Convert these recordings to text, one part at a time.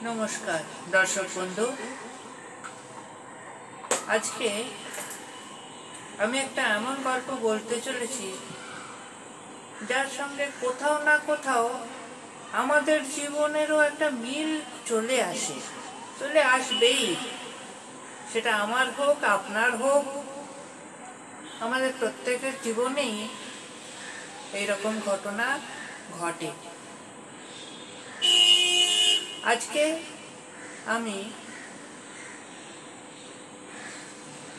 নমস্কার দর্শক বন্ধু, আজকে আমি একটা এমন গল্প বলতে চলেছি যার সঙ্গে কোথাও না কোথাও আমাদের জীবনেরও একটা মিল চলে আসবেই। সেটা আমার হোক, আপনার হোক, আমাদের প্রত্যেকের জীবনেই এইরকম ঘটনা ঘটে। আজকে আমি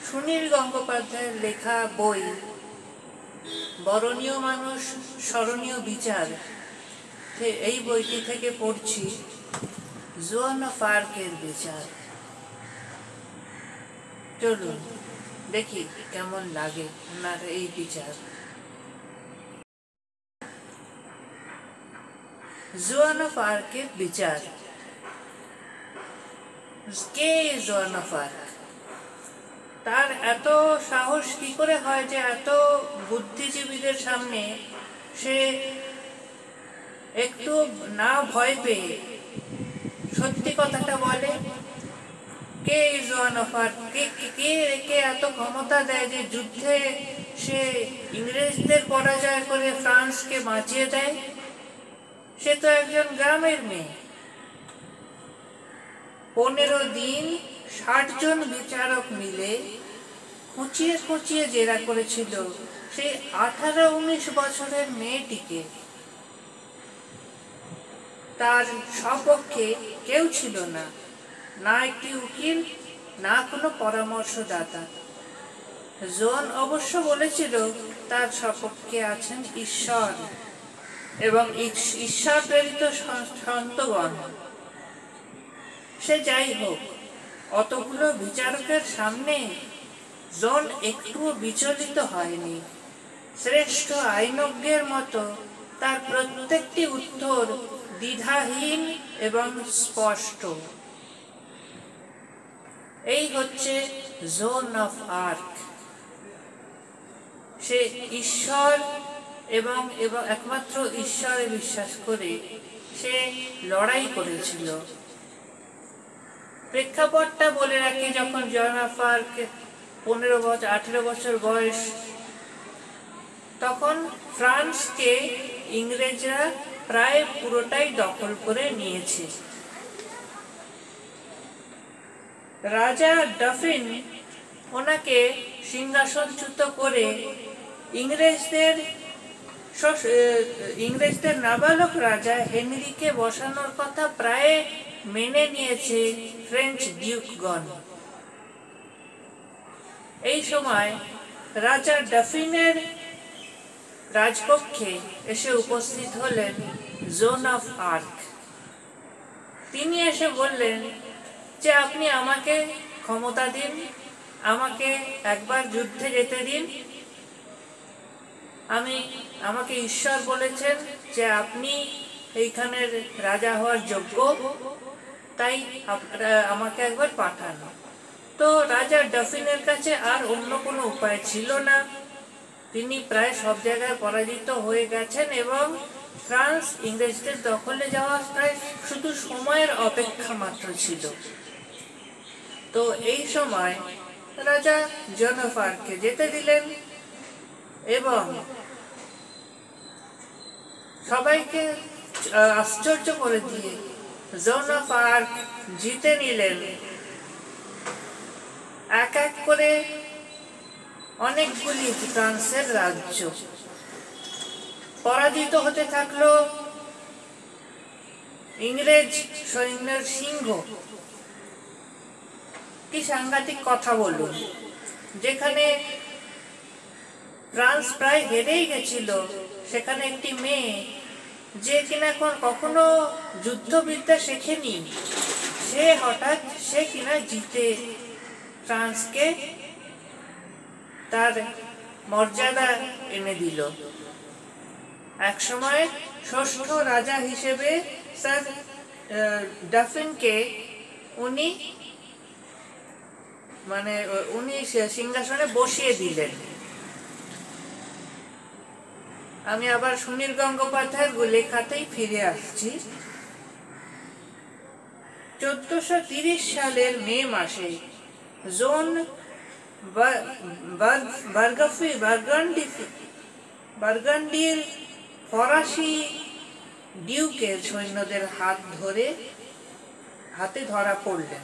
সুনীল গঙ্গোপাধ্যায়ের লেখা বই বরণীয় মানুষ স্মরণীয় বিচার, এই বইটি থেকে পড়ছি জোয়ান অফ আর্কের বিচার। চলুন দেখি কেমন লাগে ওনার এই বিচার। জোয়ান অফ আর্কের বিচার। কে জোয়ান অফ আর্ক? তার এত সাহস কি করে হয় যে এত বুদ্ধিজীবীদের সামনে সে একটু না ভয় পেয়ে সত্যি কথাটা বলে? কে জোয়ান অফ আর্ক? কে এত ক্ষমতা দেয় যে যুদ্ধে সে ইংরেজদের পরাজয় করে ফ্রান্সকে বাঁচিয়ে দেয়? সে তো একজন গ্রামের মেয়ে। 15 দিন 60 জন বিচারক মিলে খুঁচিয়ে খুঁচিয়ে জেরা করেছিল সেই 18-19 বছরের মেয়েটিকে। তার সপক্ষে কেউ ছিল না, না একটি উকিল, না কোনো পরামর্শদাতা। জোয়ান অবশ্য বলেছিল তার সপক্ষে আছেন ঈশ্বর এবং ঈশ্বর প্রেরিত সন্তগণ। সে যাই হোক, অতগুলো বিচারকের সামনে জোন একটুও বিচলিত হয়নি। শ্রেষ্ঠ আইনজ্ঞের মতো তার প্রত্যেকটি উত্তর দ্বিধাহীন এবং স্পষ্ট। এই হচ্ছে জোন অফ আর্ক। সে ঈশ্বর এবং একমাত্র ঈশ্বরে বিশ্বাস করে সে লড়াই করেছিল। প্রেক্ষাপটটা বলে রাখি, যখন জোয়ান অফ আর্ক 18 বছর বয়স, তখন ফ্রান্সকে ইংরেজরা প্রায় পুরোটাই দখল করে নিয়েছে। রাজা ডফিন ওনাকে সিংহাসনচ্যুত করে ইংরেজদের নাবালক রাজা হেনরিকে বসানোর কথা প্রায় মেনে নিয়েছে ফ্রেঞ্চ ডিউকগণ। এই সময় রাজা ডফিনের রাজকক্ষে এসে উপস্থিত হলেন জোন অফ আর্ক। তিনি এসে বললেন যে আপনি আমাকে ক্ষমতা দিন, আমাকে একবার যুদ্ধে যেতে দিন। আমাকে ঈশ্বর বলেছেন যে আপনি এইখানের রাজা হওয়ার যোগ্য, তাই আমাকে একবার পাঠান। তো রাজা ডফিনের কাছে আর অন্য কোনো উপায় ছিল না। তিনি প্রায় সব জায়গায় পরাজিত হয়ে গেছেন এবং ফ্রান্স ইংরেজদের দখলে যাওয়া প্রায় শুধু সময়ের অপেক্ষা মাত্র ছিল। তো এই সময় রাজা জোন অফ আর্ককে যেতে দিলেন এবং সবাইকে আশ্চর্য করে দিয়ে জোন অফ আর্ক জিতে নিলেন। এক এক করে অনেকগুলি ফ্রান্সের রাজ্য পরাজিত হতে থাকলো ইংরেজ সৈন্যের সিংহ। কি সাংঘাতিক কথা বলুন! যেখানে ফ্রান্স প্রায় হেরেই গেছিল, সেখানে একটি মেয়ে, যে কিনা কখনো যুদ্ধবিদ্যা শেখেনি, সে কিনা জিতে ফ্রান্সকে তার মর্যাদা এনে দিল। একসময় ষষ্ঠ রাজা হিসেবে স্যার ডফিনকে উনি সিংহাসনে বসিয়ে দিলেন। আমি আবার সুনীল গঙ্গোপাধ্যায়ের লেখাতেই ফিরে আসছি। 1430 সালের মে মাসে জোন বার্গান্ডির ফরাসি ডিউকের সৈন্যদের হাতে ধরা পড়লেন।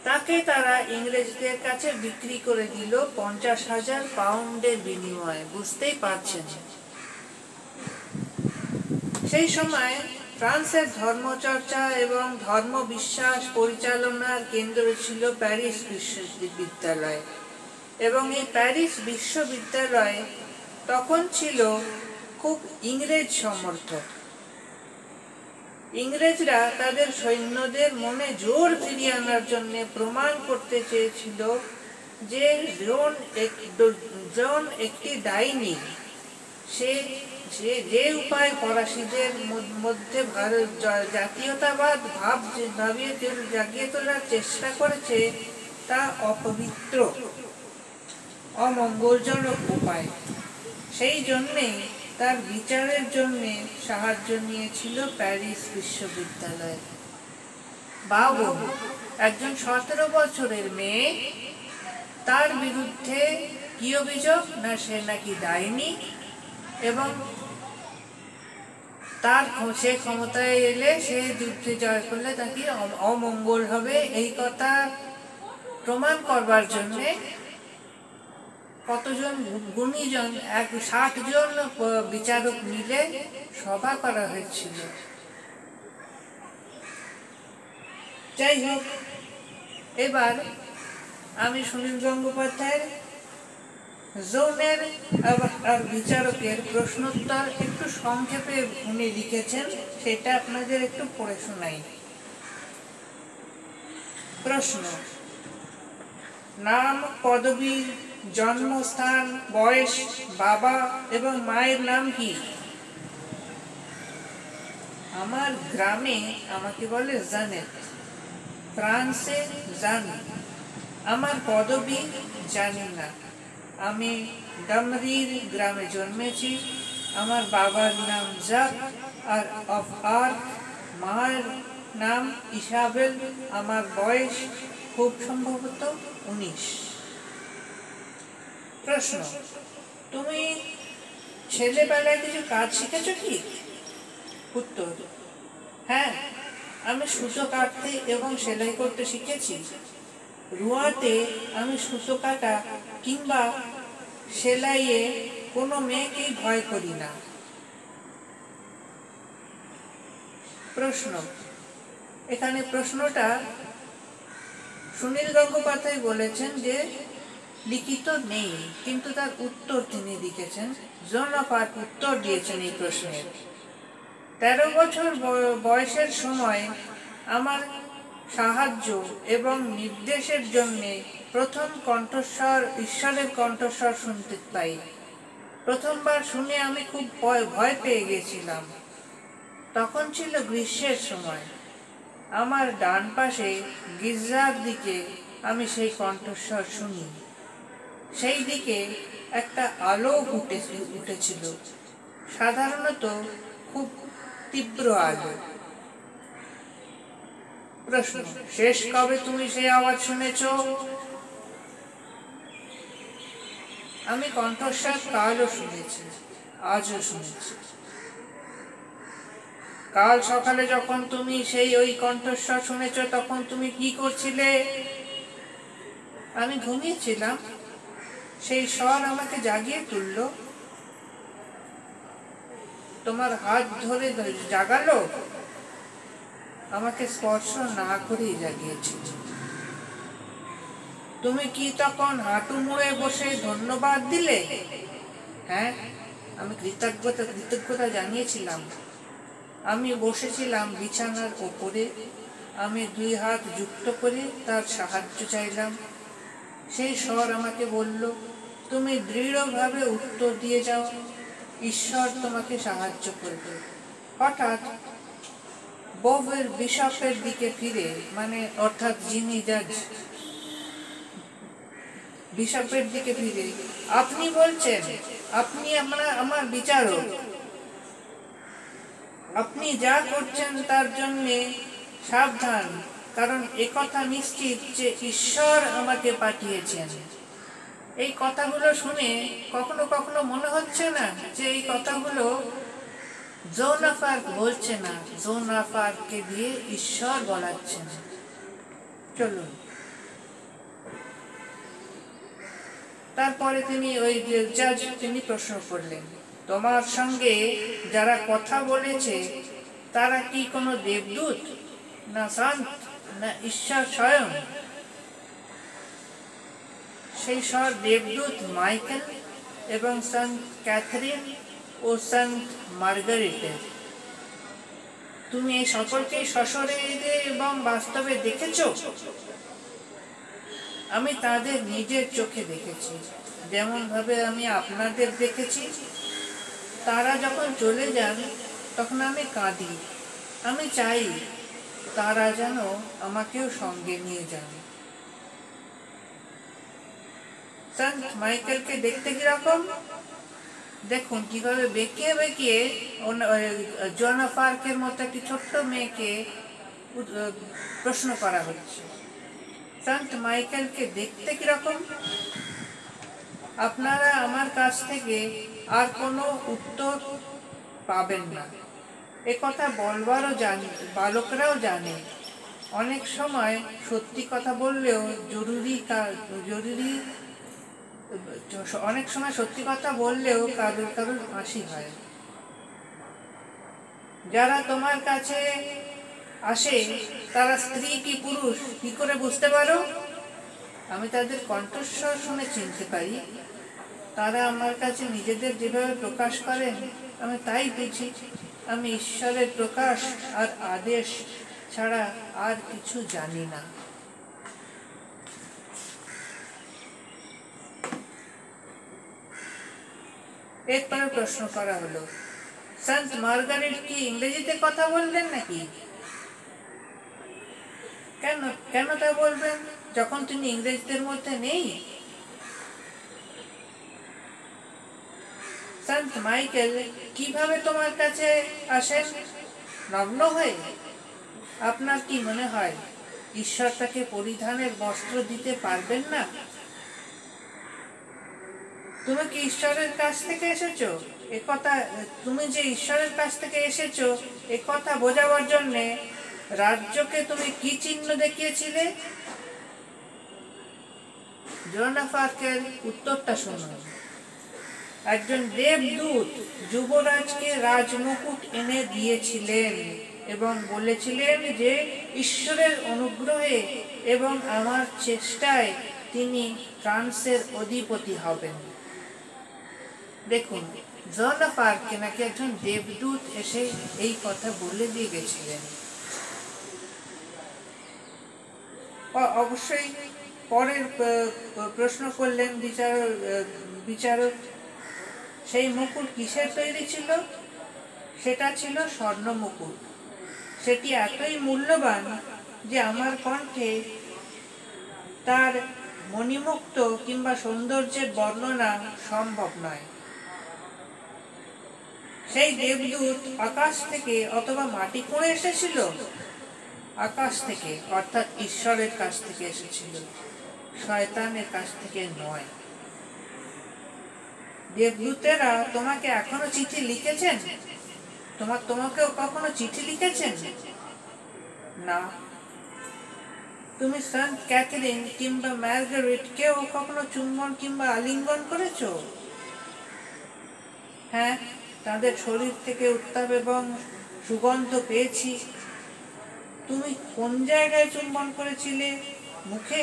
তাকে তারা ইংরেজদের কাছে বিক্রি করে দিল 50,000 পাউন্ডের বিনিময়ে। বুঝতেই পারছেন, সেই সময় ফ্রান্সের ধর্মচর্চা এবং ধর্মবিশ্বাস পরিচালনার কেন্দ্র ছিল প্যারিস বিশ্ববিদ্যালয়, এবং এই প্যারিস বিশ্ববিদ্যালয় তখন ছিল খুব ইংরেজ সমর্থক। ইংরেজরা তাদের সৈন্যদের মনে জোর ফিরিয়ে আনার জন্য প্রমাণ করতে চেয়েছিল যে জোন একটি ডাইনি। যে উপায় ফরাসিদের মধ্যে জাতীয়তাবাদ ভাব জাগিয়ে তোলার চেষ্টা করেছে তা অপবিত্র, অমঙ্গলজনক উপায়। সেই জন্যেই তার বিচারের জন্য সাহায্য নিয়েছিল প্যারিস বিশ্ববিদ্যালয়। বাবু, একজন 17 বছরের মেয়ে, তার বিরুদ্ধে কি অভিযোগ? না, সে নাকি ডাইনি, এবং সে ক্ষমতায় এলে, সে যুদ্ধে জয় করলে তাকে অমঙ্গল হবে। এই কথা প্রমাণ করবার জন্যে কতজন গুণীজন, 60 জন বিচারক মিলে সভা করা হয়েছিল। যাই হোক, এবার আমি সুনীল গঙ্গোপাধ্যায়ের জোনের আর বিচারকের প্রশ্নোত্তর একটু সংক্ষেপে উনি লিখেছেন, সেটা আপনাদের একটু পড়ে শোনাই। প্রশ্ন: নাম, পদবী, জন্মস্থান, বয়স, বাবা এবং মায়ের নাম কি? আমার গ্রামে আমাকে বলে জানেত, ফ্রান্সে জানি। আমার পদবী জানি না। আমি ডামরির গ্রামে জন্মেছি। আমার বাবার নাম জাক আর মায়ের নাম ইসাবেল। আমার বয়স খুব সম্ভবত 19। প্রশ্ন: তুমি ছেলেবেলায় কিছু কাজ শিখেছো কি? উত্তর: হ্যাঁ, আমি সুতো কাটতে এবং সেলাই করতে শিখেছি। রুয়াতে আমি সুতো কাটা কিংবা সেলাইয়ে কোনো মেয়েকেই ভয় করি না। প্রশ্ন: এখানে প্রশ্নটা সুনীল গঙ্গোপাধ্যায় বলেছেন যে লিখিত নেই, কিন্তু তার উত্তর তিনি লিখেছেন। জন অফ আর্ক উত্তর দিয়েছেন এই প্রশ্নের। 13 বছর বয়সের সময় আমার সাহায্য এবং নির্দেশের জন্য প্রথম কণ্ঠস্বর, ঈশ্বরের কণ্ঠস্বর শুনতে পাই। প্রথমবার শুনে আমি খুব ভয় পেয়ে গেছিলাম। তখন ছিল গ্রীষ্মের সময়। আমার ডান পাশে গির্জার দিকে আমি সেই কণ্ঠস্বর শুনি। সেই দিকে একটা আলো উঠেছিল, সাধারণত খুব তীব্র আলো। প্রশ্ন: শেষ কবে তুমি সেই আওয়াজ শুনেছ? আমি কণ্ঠস্বর কালও শুনেছি, আজও শুনেছি। কাল সকালে যখন তুমি ওই কণ্ঠস্বর শুনেছ, তখন তুমি কি করছিলে? আমি ঘুমিয়েছিলাম। সেই স্বর আমাকে জাগিয়ে তুলল। তোমার হাত ধরে জাগালো, আমাকে স্পর্শ না করেই জাগিয়েছিল। তুমি কি তখন হাঁটু মুড়ে বসে ধন্যবাদ দিলে? হ্যাঁ, আমি কৃতজ্ঞতা জানিয়েছিলাম। আমি বসেছিলাম বিছানার ওপরে। আমি 2 হাত যুক্ত করে তার সাহায্য চাইলাম। সেই স্বর আমাকে বলল, তুমি দৃঢ়ভাবে উত্তর দিয়ে যাও, ঈশ্বর তোমাকে সাহায্য করবে। হঠাৎ বোভের বিশপের দিকে ফিরে, অর্থাৎ যিনি জাজ, বিশপের দিকে ফিরে, আপনি বলছেন? আপনি আমার বিচারক। আপনি যা করছেন তার জন্যে সাবধান, কারণ একথা নিশ্চিত যে ঈশ্বর আমাকে পাঠিয়েছেন। এই কথাগুলো শুনে কখনো কখনো মনে হচ্ছে না যে এই কথাগুলো জোন অফ আর্ক বলছে না, জোন অফ আর্ককে দিয়ে ঈশ্বর বলাচ্ছেন। চলুন, তারপরে তিনি প্রশ্ন করলেন, তোমার সঙ্গে যারা কথা বলেছে তারা কি কোনো দেবদূত, না সন্ত, না ঈশ্বর স্বয়ং? সেই সব দেবদূত মাইকেল এবং সন্ত ক্যাথরিন ও সন্ত মার্গারেটের। তুমি এই সকলকেই সশরীরে এবং বাস্তবে দেখেছো? আমি তাদের নিজের চোখে দেখেছি, যেমন ভাবে আমি আপনাদের দেখেছি। তারা যখন চলে যান তখন আমি কাঁদি। আমি চাই তারা যেন আমাকেও সঙ্গে নিয়ে যান। সন্ত মাইকেলকে দেখতে কিরকম? দেখুন কিভাবে বেঁকিয়ে বেঁকিয়ে জোন অফ আর্কের মতো একটি ছোট্ট মেয়েকে প্রশ্ন করা হচ্ছে। সন্ত মাইকেলকে দেখতে কিরকম? আপনারা আমার কাছ থেকে আর কোনো উত্তর পাবেন না, একথা বলবারও বালকরাও জানে। অনেক সময় সত্যি কথা বললেও কারোর কারোর ফাঁসি হয়। যারা তোমার কাছে আসে তারা স্ত্রী কি পুরুষ কি করে বুঝতে পারো? আমি তাদের কণ্ঠস্বর শুনে চিনতে পারি। তারা আমার কাছে নিজেদের যেভাবে প্রকাশ করেন আমি তাই বুঝি। আমি ঈশ্বরের প্রকাশ আর আদেশ ছাড়া আর কিছু জানি না। এরপরে প্রশ্ন করা হলো, সন্ত মার্গারেট কি ইংরেজিতে কথা বললেন নাকি? কেন কেন তা বলবেন যখন তিনি ইংরেজদের মধ্যে নেই? সন্ত মাইকেল কিভাবে তোমার কাছে আসেন? নগ্ন হয়ে? আপনার কি মনে হয় ঈশ্বর তাকে পরিধানের বস্ত্র দিতে পারবেন না? তুমি কি ঈশ্বরের কাছ থেকে এসেছো? তুমি যে ঈশ্বরের কাছ থেকে এসেছো একথা বোঝাবার জন্যে রাজ্যকে তুমি কি চিহ্ন দেখিয়েছিলে? জোন অফ আর্কের উত্তরটা শুনুন। একজন দেবদূত যুবরাজকে রাজমুকুট এনে দিয়েছিলেন এবং বলেছিলেন যে ঈশ্বরের অনুগ্রহে এবং আমার চেষ্টায় তিনি ফ্রান্সের অধিপতি হবেন। দেখুন, জোন অফ আর্ককে নাকি একজন দেবদূত এসে এই কথা বলে দিয়ে গেছিলেন। অবশ্যই পরের প্রশ্ন করলেন বিচারক, সেই মুকুট কিসের তৈরি ছিল? সেটা ছিল স্বর্ণ মুকুট। সেটি এতই মূল্যবান যে আমার কণ্ঠে তার মণিমুক্ত কিংবা সৌন্দর্যের বর্ণনা সম্ভব নয়। সেই দেবদূত আকাশ থেকে অথবা মাটি খুঁড়ে এসেছিল? আকাশ থেকে, অর্থাৎ ঈশ্বরের কাছ থেকে এসেছিল, শয়তানের কাছ থেকে নয়। দেবদূতেরা তোমাকে এখনো চিঠি লিখেছেন? তোমাকেও কখনো চিঠি লিখেছেন? না। তুমি সন্ত ক্যাথরিন কিংবা মার্গারেট কেও কখনো চুম্বন কিংবা আলিঙ্গন করেছো? হ্যাঁ, তাদের শরীর থেকে উত্তাপ এবং সুগন্ধ পেয়েছি। তুমি কোন জায়গায় চুম্বন করেছিলে? মুখে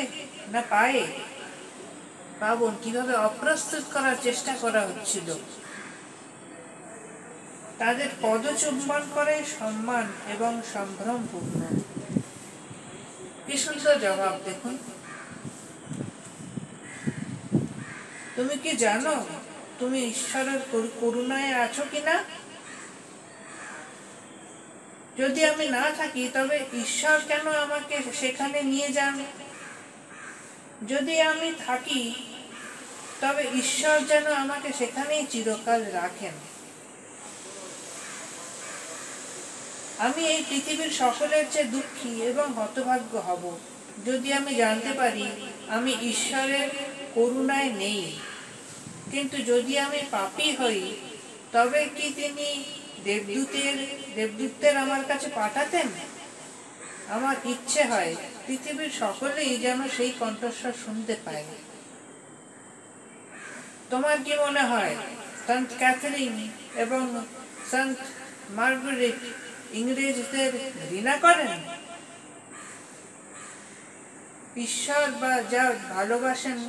না পায়ে? ভাবুন কিভাবে অপ্রস্তুত করার চেষ্টা করা হচ্ছিল। তাদের পদচুম্বন করে সম্মান এবং সম্ভ্রমপূর্ণ। কি সুন্দর জবাব দেখুন। তুমি কি জানো তুমি ঈশ্বরের করুণায় আছো কিনা? যদি আমি না থাকি তবে ঈশ্বর কেন আমাকে সেখানে নিয়ে যান? যদি আমি থাকি তবে ঈশ্বর যেন আমাকে সেখানেই চিরকাল রাখেন। আমি এই পৃথিবীর সকলের চেয়ে দুঃখী এবং হতভাগ্য হব যদি আমি জানতে পারি আমি ঈশ্বরের করুণায় নেই। কিন্তু যদি আমি পাপী হই তবে কি তিনি দেবদূতের আমার কাছে পাঠাতেন? আমার ইচ্ছে হয় পৃথিবীর সকলেই যেন সেই কণ্ঠস্বর শুনতে পায়। তোমার কি মনে হয় সন্ত ক্যাথরিন এবং সন্ত মার্গারেট ইংরেজদের ঘৃণা করেন? ঈশ্বর বা যা ভালোবাসেন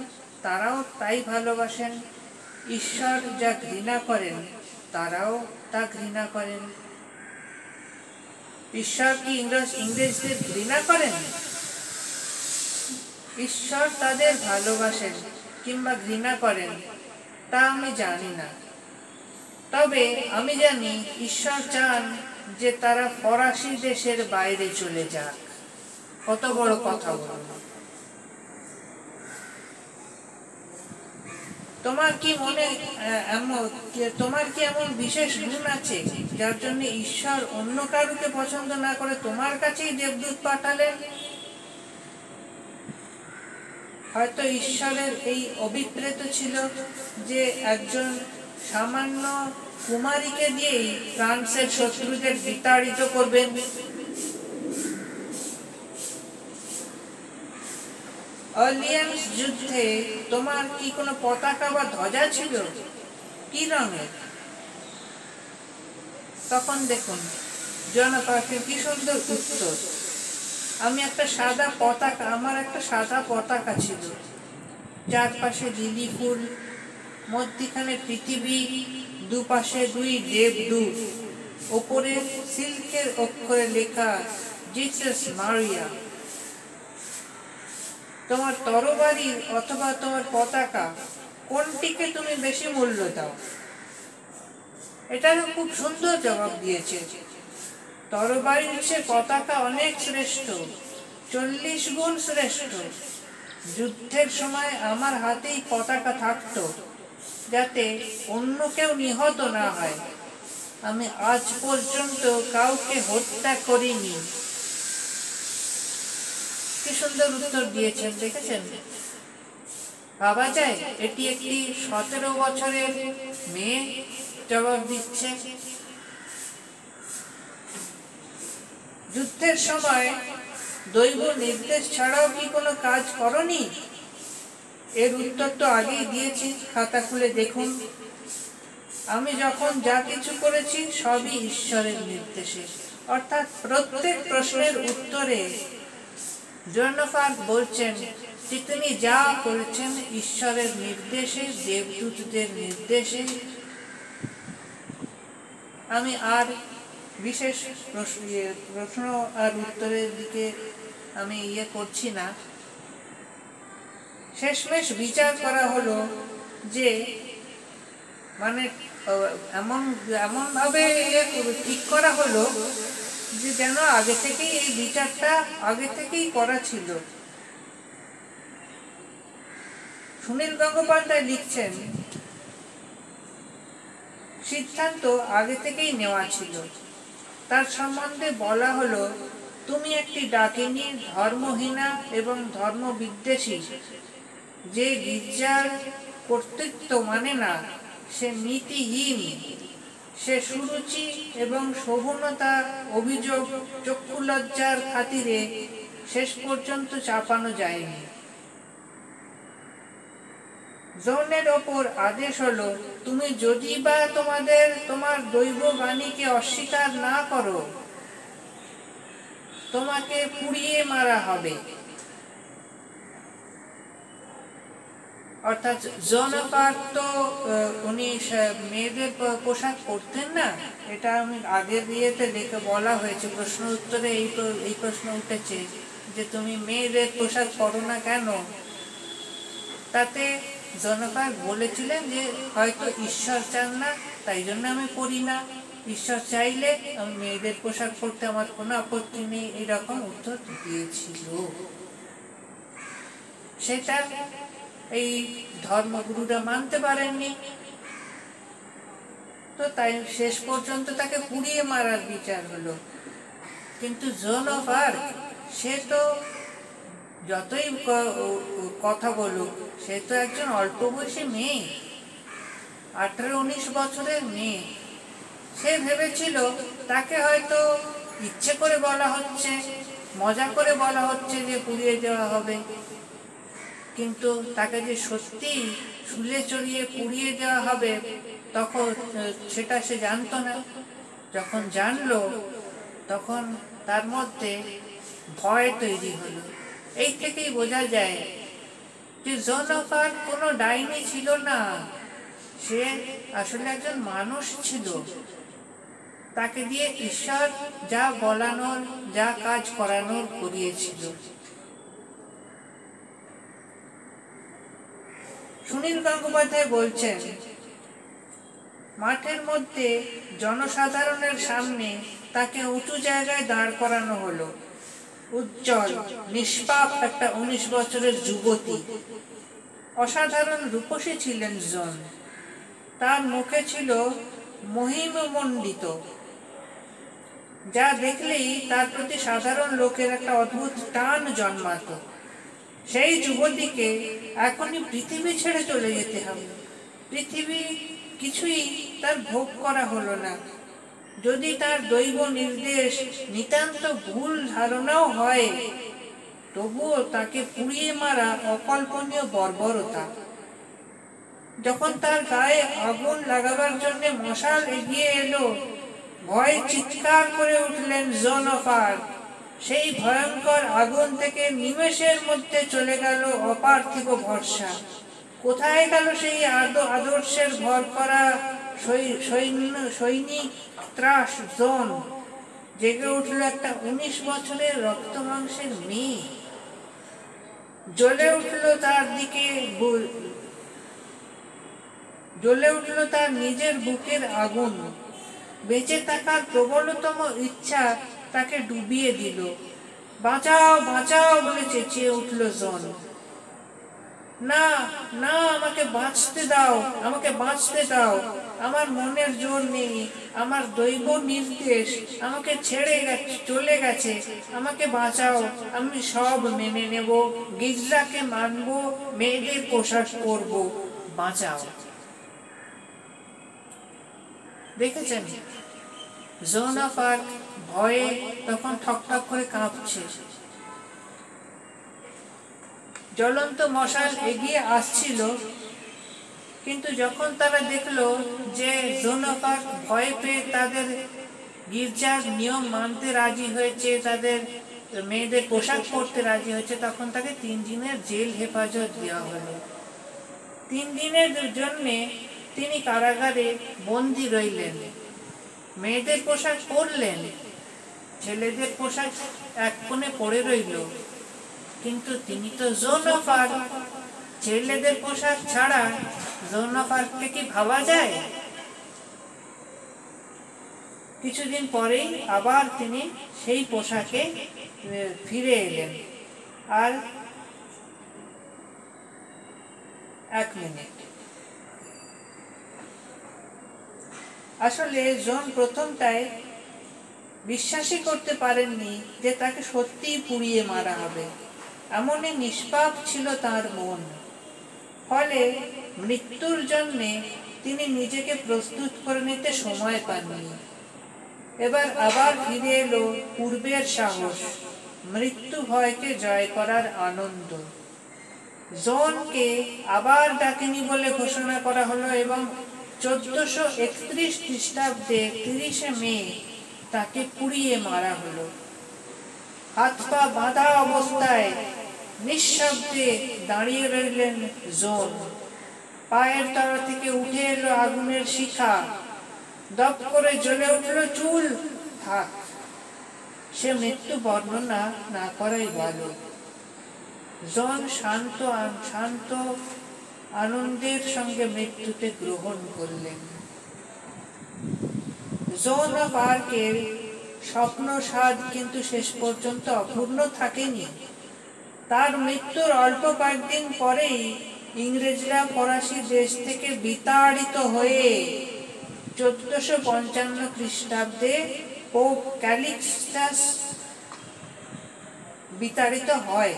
তারাও তাই ভালোবাসেন, ঈশ্বর যা ঘৃণা করেন তারাও তা ঘৃণা করেন। ঈশ্বর কি ইংরেজদের ঘৃণা করেন? ঈশ্বর তাদের ভালোবাসেন কিংবা ঘৃণা করেন তা আমি জানি না, তবে আমি জানি ঈশ্বর চান যে তারা ফরাসি দেশের বাইরে চলে যাক। কত বড় কথা বলল! তোমার কি এমন বিশেষ গুণ আছে যার জন্য ঈশ্বর অন্য কারুকে পছন্দ না করে তোমার কাছেই দেবদূত পাঠালেন? হয়তো ঈশ্বরের এই অভিপ্রেত ছিল যে একজন সামান্য কুমারীকে দিয়েই ফ্রান্সের শত্রুদের বিতাড়িত করবেন। অর্লিয়ান্স যুদ্ধে তোমার কি কোনো পতাকা বা ধ্বজা ছিল? কি রঙের? তখন দেখুন জন অফ আর্কের কি সুন্দর উত্তর, আমার একটা সাদা পতাকা ছিল, চারপাশে লিলি ফুল, মধ্যখানে পৃথিবী, দুপাশে দুই দেবদূত, ওপরে সিল্কের অক্ষরে লেখা জিসাস মারিয়া। তোমার তরবারি অথবা তোমার পতাকা কোনটিকে তুমি বেশি মূল্য দাও? এটারও খুব সুন্দর জবাব দিয়েছে। তরবারির চেয়ে পতাকা অনেক শ্রেষ্ঠ, 40 গুণ শ্রেষ্ঠ। যুদ্ধের সময় আমার হাতেই পতাকা থাকতো যাতে অন্য কেউ নিহত না হয়। আমি আজ পর্যন্ত কাউকে হত্যা করিনি। কি সুন্দর উত্তর দিয়েছেন, দেখেছেন? ভাবা যায় এটি একটি 17 বছরের মেয়ে জবাব দিচ্ছে। যুদ্ধের সময় দৈব নির্দেশ ছাড়াও কি কোনো কাজ করনি? এর উত্তর তো আগেই দিয়েছি, খাতা খুলে দেখুন। আমি যখন যা কিছু করেছি সবই ঈশ্বরের নির্দেশে। অর্থাৎ প্রত্যেক প্রশ্নের উত্তরে জন অফ আর্ক বলছেন যে তিনি যা করেছেন ঈশ্বরের নির্দেশে, দেবদূতদের নির্দেশে। আমি আর বিশেষ প্রশ্ন আর উত্তরের দিকে আমি করছি না। শেষমেশ বিচার করা হলো যে মানে এমন ভাবে ঠিক করা হলো যে যেন আগে থেকেই এই বিচারটা আগে থেকেই করা ছিল। সুনীল গঙ্গোপাধ্যায় লিখছেন, সিদ্ধান্ত আগে থেকেই নেওয়া ছিল। তার সম্বন্ধে বলা হলো, তুমি একটি ডাকিনী, ধর্মহীনা এবং ধর্মবিদ্বেষী। যে গির্জার কর্তৃত্ব মানে না সে নীতিহীন, সে সুরুচি এবং শোভনতা অভিযোগ চক্ষুলজ্জার খাতিরে শেষ পর্যন্ত চাপানো যায়নি। জনের ওপর আদেশ হলো, তুমি যদি বা তোমার দৈব বাণীকে অস্বীকার না করো তোমাকে পুড়িয়ে মারা হবে। অর্থাৎ জন অফ আর্ক তো উনি মেয়েদের পোশাক পরতেন না, এটা আমি আগের ইয়েতে দেখে বলা হয়েছে, প্রশ্ন উত্তরে এই প্রশ্ন উঠেছে যে তুমি মেয়েদের পোশাক পরো না কেন। তাতে জন অফ আর্ক বলেছিলেন যে হয়তো ঈশ্বর চান না তাই জন্য আমি পরি না, ঈশ্বর চাইলে আমি মেয়েদের পোশাক পরতে আমার কোনো আপত্তি নেই, এরকম উত্তর দিয়েছিল। সেটা এই ধর্মগুরুরা মানতে পারেননি, তো তাই শেষ পর্যন্ত তাকে পুড়িয়ে মারার বিচার হলো। কিন্তু জোন অফ আর্ক সে তো যতই কথা বলুক, সে তো একজন অল্প বয়সী মেয়ে, 18-19 বছরের মেয়ে। সে ভেবেছিল তাকে হয়তো ইচ্ছে করে বলা হচ্ছে, মজা করে বলা হচ্ছে যে পুড়িয়ে দেওয়া হবে, কিন্তু তাকে যে সত্যি শুলে চড়িয়ে পুড়িয়ে দেওয়া হবে তখন সেটা সে জানতো না। যখন জানলো তখন তার মধ্যে ভয় তৈরি হলো। এই থেকেই বোঝা যায় যে জোন অফ আর্ক কোনো ডাইনি ছিল না, সে আসলে একজন মানুষ ছিল। তাকে দিয়ে ঈশ্বর যা বলানোর, যা কাজ করানোর করিয়েছিল। সুনীল গঙ্গোপাধ্যায় বলছেন, মাঠের মধ্যে জনসাধারণের সামনে তাকে উঁচু জায়গায় দাঁড় করানো হলো। উজ্জ্বল নিষ্পাপ একটা 19 বছরের যুবতী, অসাধারণ রূপসী ছিলেন জন। তার মুখে ছিল মহিমমণ্ডিত, যা দেখলেই তার প্রতি সাধারণ লোকের একটা অদ্ভুত টান জন্মাতো। সেই যুবতীকে এখনই পৃথিবী ছেড়ে চলে যেতে হবে। পৃথিবী কিছুই তার ভোগ করা হলো না। যদি তার দৈব নির্দেশ নিতান্ত ভুল ধারণাও হয়, তবুও তাকে পুড়িয়ে মারা অকল্পনীয় বর্বরতা। যখন তার গায়ে আগুন লাগাবার জন্য মশাল এগিয়ে এলো, ভয়ে চিৎকার করে উঠলেন জোন অফ আর্ক। সেই ভয়ঙ্কর আগুন থেকে নিমেষের মধ্যে চলে গেল অপার্থিব ভরসা। কোথায় গেল সেই আদর্শের ভর করা সৈনিক ত্রাস জোন? জেগে উঠল একটা 19 বছরের রক্ত মাংসের মেয়ে। জ্বলে উঠল তার নিজের বুকের আগুন। বেঁচে থাকার প্রবলতম ইচ্ছা তাকে ডুবিয়ে দিল। বাঁচাও বাঁচাও বলে চেঁচিয়ে উঠল জন। না না, আমাকে বাঁচতে দাও, আমাকে বাঁচতে দাও। আমার মনের জোর নেই, আমার দৈব নির্দেশ আমাকে ছেড়ে চলে গেছে। আমাকে বাঁচাও, আমি সব মেনে নেব, গির্জাকে মানব, মেয়েদের পোশাক পরব, বাঁচাও। দেখেছেন জোন অফ আর্ক ভয়ে তখন ঠকঠক করে কাঁপছে। জ্বলন্ত মশাল এগিয়ে আসছিল, কিন্তু যখন তারা দেখলো যে জোন অফ আর্ক ভয় পেয়ে তাদের গির্জার নিয়ম মানতে রাজি হয়েছে, তাদের মেয়েদের পোশাক পরতে রাজি হয়েছে, তখন তাকে 3 দিনের জেল হেফাজত দেওয়া হলো। 3 দিনের জন্যে তিনি কারাগারে বন্দী রইলেন। মেয়েদের পোশাক পরলেন, ছেলেদের পোশাক এক কোণে পড়ে রইল, কিন্তু তিনি তো জোন অফ আর্ক। ছেলেদের পোশাক ছাড়া জোন অফ আর্ককে কি ভাবা যায়? কিছুদিন পরেই আবার তিনি সেই পোশাকে ফিরে এলেন। আর 1 মিনিট, আসলে জন প্রথমটায় বিশ্বাসই করতে পারেননি যে তাকে সত্যিই পুড়িয়ে মারা হবে। এমনই নিষ্পাপ ছিল তার মন। ফলে মৃত্যুর জন্যে তিনি নিজেকে প্রস্তুত করে নিতে সময় পাননি। এবার আবার ফিরে এলো পূর্বের সাহস, মৃত্যু ভয়কে জয় করার আনন্দ। জনকে আবার ডাকেনি বলে ঘোষণা করা হলো এবং 1431 খ্রিস্টাব্দে 30 মে তাকে পুড়িয়ে মারা হলো। হাত পা বাঁধা অবস্থায় নিঃশব্দে দাঁড়িয়ে রইলেন জন। পায়ের তলা থেকে উঠে এলো আগুনের শিখা, দপ করে জ্বলে উঠল চুল। থাক, সে মৃত্যু বর্ণনা না করাই ভালো। জন শান্ত আনন্দের সঙ্গে মৃত্যুতে গ্রহণ করলেন। জোন অফ আর্কের স্বপ্ন স্বাদ কিন্তু শেষ পর্যন্ত অপূর্ণ থাকেনি। তার মৃত্যুর অল্প কয়েকদিন পরেই ইংরেজরা ফরাসি দেশ থেকে বিতাড়িত হয়ে 1455 খ্রিস্টাব্দে পোপ ক্যালিক্সটাস বিতাড়িত হয়।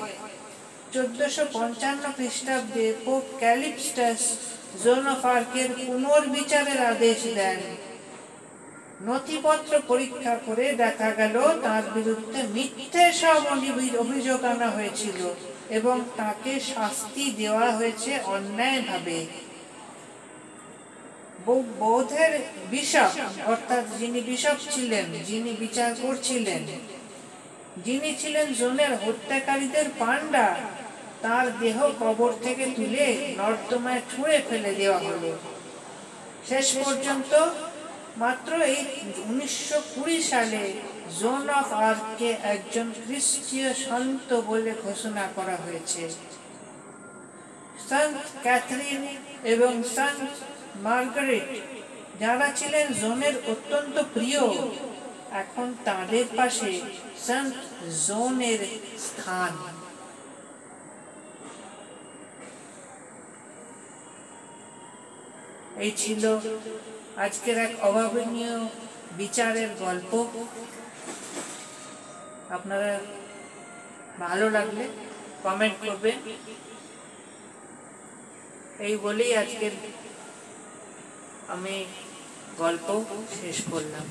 1455 খ্রিস্টাব্দে পোপ ক্যালিক্সটাস জোন অফ আর্কের পুনর্বিচারের আদেশ দেন। নথিপত্র পরীক্ষা করে দেখা গেল তার বিরুদ্ধে মিথ্যে সব অভিযোগ আনা হয়েছিল এবং তাকে শাস্তি দেওয়া হয়েছে অন্যায়ভাবে। বৌদ্ধের বিশপ, অর্থাৎ যিনি বিশপ ছিলেন, যিনি বিচার করছিলেন, যিনি ছিলেন জোনের হত্যাকারীদের পান্ডা, তার দেহ কবর থেকে তুলে নর্দমায় ছুঁড়ে ফেলে দেওয়া হলো। শেষ পর্যন্ত মাত্র এই 1920 সালে জোন অফ আর্ককে একজন খ্রিস্টীয় সন্ত বলে ঘোষণা করা হয়েছে। সন্ত ক্যাথরিন এবং সন্ত মার্গারেট, যারা ছিলেন জোনের অত্যন্ত প্রিয়, এখন তাদের পাশে সন্ত জোনের স্থান। এই ছিল আজকের এক অভাবনীয় বিচারের গল্প। আপনারা ভালো লাগলে কমেন্ট করবেন। এই বলেই আজকের আমি গল্প শেষ করলাম।